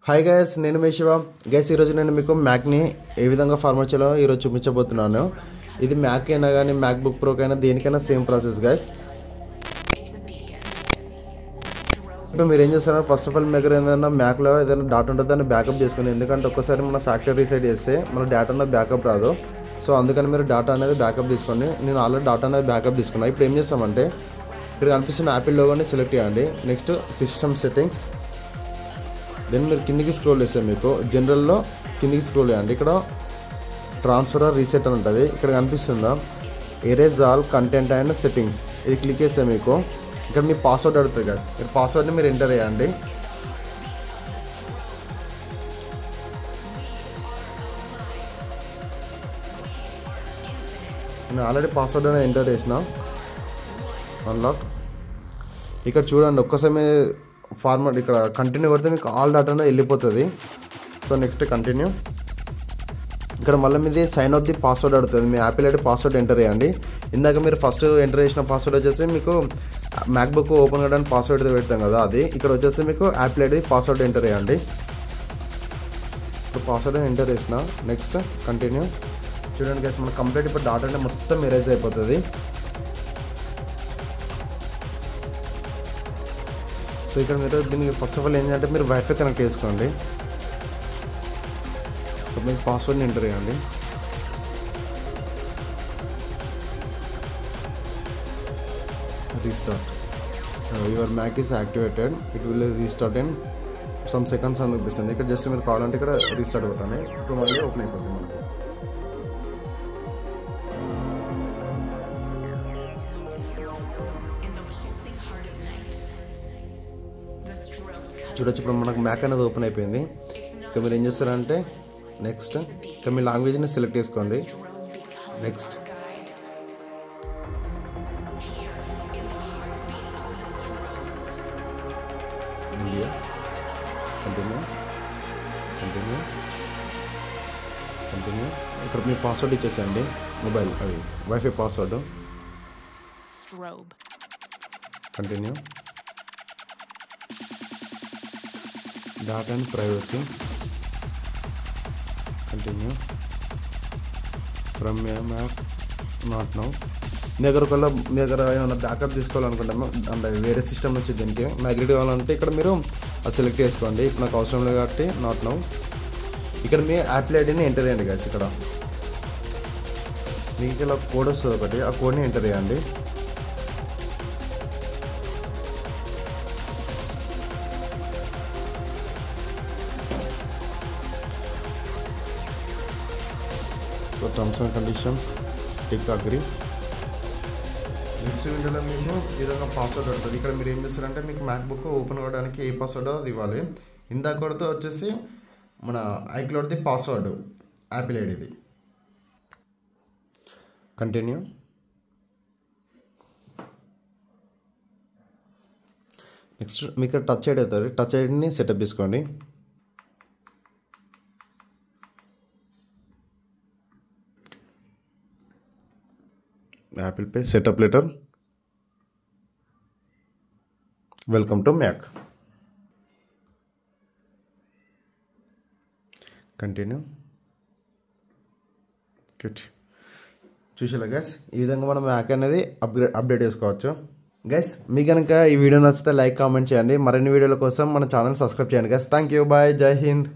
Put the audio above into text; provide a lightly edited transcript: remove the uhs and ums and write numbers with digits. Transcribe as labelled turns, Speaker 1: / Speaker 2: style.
Speaker 1: Hi guys, నేను మీ Shiva. Guys, ఈరోజు నేను మీకు మ్యాక్ని ఏ విధంగా ఫార్మాట్ చేయాలో ఈరోజు చూపించబోతున్నాను. ఇది మ్యాక్ అయినా కానీ మ్యాక్ బుక్ ప్రోకైనా దేనికైనా సేమ్ ప్రాసెస్ గైస్. ఇప్పుడు మీరు ఏం చేస్తారంటే ఫస్ట్ ఆఫ్ ఆల్ మీ దగ్గర ఏదైనా మ్యాక్లో ఏదైనా డాటా ఉంటే దాన్ని బ్యాకప్ చేసుకుని, ఎందుకంటే ఒక్కసారి మన ఫ్యాక్టరీ రీసెట్ చేస్తే మన డేటా అనేది బ్యాకప్ రాదు. సో అందుకని మీరు డాటా అనేది బ్యాకప్ తీసుకోండి. నేను ఆల్రెడీ డాటా అనేది బ్యాకప్ తీసుకున్నాను. ఇప్పుడు ఏం చేస్తామంటే ఇక్కడ కనిపిస్తున్న యాపిల్ లోగోని సెలెక్ట్ చేయండి. నెక్స్ట్ సిస్టమ్ సెట్టింగ్స్, దెన్ మీరు కిందికి స్క్రోల్ చేస్తే మీకు జనరల్లో కిందికి స్క్రోల్ చేయండి. ఇక్కడ ట్రాన్స్ఫర్ రీసెట్ అని ఉంటుంది. ఇక్కడ కనిపిస్తుందా erase all content and settings, ఇది క్లిక్ చేస్తే మీకు ఇక్కడ మీ పాస్వర్డ్ అడుగుతుంది కదా. ఇక్కడ పాస్వర్డ్ని మీరు ఎంటర్ చేయండి. నేను ఆల్రెడీ పాస్వర్డ్ అనేది ఎంటర్ చేసిన. అన్లాక్. ఇక్కడ చూడండి, ఒక్కసారి ఫార్మాట్ ఇక్కడ కంటిన్యూ కొడితే మీకు ఆల్ డాటా అనేది వెళ్ళిపోతుంది. So next continue. ఇక్కడ మళ్ళీ మీది సైన్ అవుట్ ది పాస్వర్డ్ అడుగుతుంది. మీ యాపిల్ ఐడి పాస్వర్డ్ ఎంటర్ చేయండి. ఇందాక మీరు ఫస్ట్ ఎంటర్ చేసిన పాస్వర్డ్ వచ్చేసి మీకు మ్యాక్బుక్ ఓపెన్ చేయడానికి పాస్వర్డ్ పెడతాం కదా, అది. ఇక్కడ వచ్చేసి మీకు యాపిల్ ఐడి పాస్వర్డ్ ఎంటర్ చేయండి. ఇప్పుడు పాస్వర్డ్ ఎంటర్ చేసిన. Next continue. చూడండి గైస్, మనకు కంప్లీట్ ఇప్పుడు డాటా అనేది మొత్తం ఎరేజ్ అయిపోతుంది. సో ఇక్కడ మీరు దీనికి ఫస్ట్ ఆఫ్ ఆల్ ఏంటంటే మీరు వైఫై కనెక్ట్ చేసుకోండి. మీకు పాస్వర్డ్ని ఎంటర్ చేయండి. Restart. Your Mac is activated, it will restart in some seconds అని చూపిస్తుంది. ఇక్కడ జస్ట్ మీరు కావాలంటే ఇక్కడ రీస్టార్ట్ కొట్టండి. ఇప్పుడు మళ్ళీ ఓపెన్ అయిపోతుంది మనకు. చూడొచ్చు, ఇప్పుడు మనకు మ్యాక్ అనేది ఓపెన్ అయిపోయింది. ఇక్కడ మీరు ఏం చేస్తారంటే నెక్స్ట్ ఇక్కడ మీ లాంగ్వేజ్ని సెలెక్ట్ చేసుకోండి. Next India. Continue continue continue. ఇక్కడ మీ పాస్వర్డ్ ఇచ్చేసేయండి, మొబైల్ అది wifi password. Continue. Data and privacy. Continue. From Mac not now. మీ దగ్గర ఏమైనా బ్యాకప్ తీసుకోవాలనుకుంటామో అంటే వేరే సిస్టమ్ నుంచి దీనికి మైగ్రేట్ కావాలంటే ఇక్కడ మీరు అది సెలెక్ట్ చేసుకోండి. ఇప్పుడు నాకు అవసరం లేదు కాబట్టి నాట్ నౌ. ఇక్కడ మీ యాపిల్ ఐడిని ఎంటర్ చేయండి గైస్. ఇక్కడ మీకు ఇలా కోడ్ వస్తుంది ఒకటి, ఆ కోడ్ని ఎంటర్ చేయండి. So terms and conditions tick agree. Next వీడియోలో మీకు ఈ విధంగా పాస్వర్డ్ ఉంటుంది. ఇక్కడ మీరు ఏం చేస్తారంటే మీకు మ్యాక్బుక్ ఓపెన్ అవ్వడానికి ఏ పాస్వర్డ్ అది ఇవ్వాలి. ఇందాక కొడితే వచ్చేసి మన ఐక్లౌడ్ది పాస్వర్డ్ యాపిల్ ఐడిది. కంటిన్యూ. నెక్స్ట్ మీకు టచ్ ఐడి అవుతుంది. టచ్ ఐడిని సెటప్ చేసుకోండి. Apple pay setup later. Welcome to Mac. Continue. చూసేలా గైస్, ఈ విధంగా మనం మ్యాక్ అనేది అప్డేట్ చేసుకోవచ్చు. గైస్, మీకు కనుక ఈ వీడియో నచ్చితే లైక్ కామెంట్ చేయండి. మరిన్ని వీడియోల కోసం మన ఛానల్ సబ్స్క్రైబ్ చేయండి గైస్. థ్యాంక్ యూ, బాయ్, జై హింద్.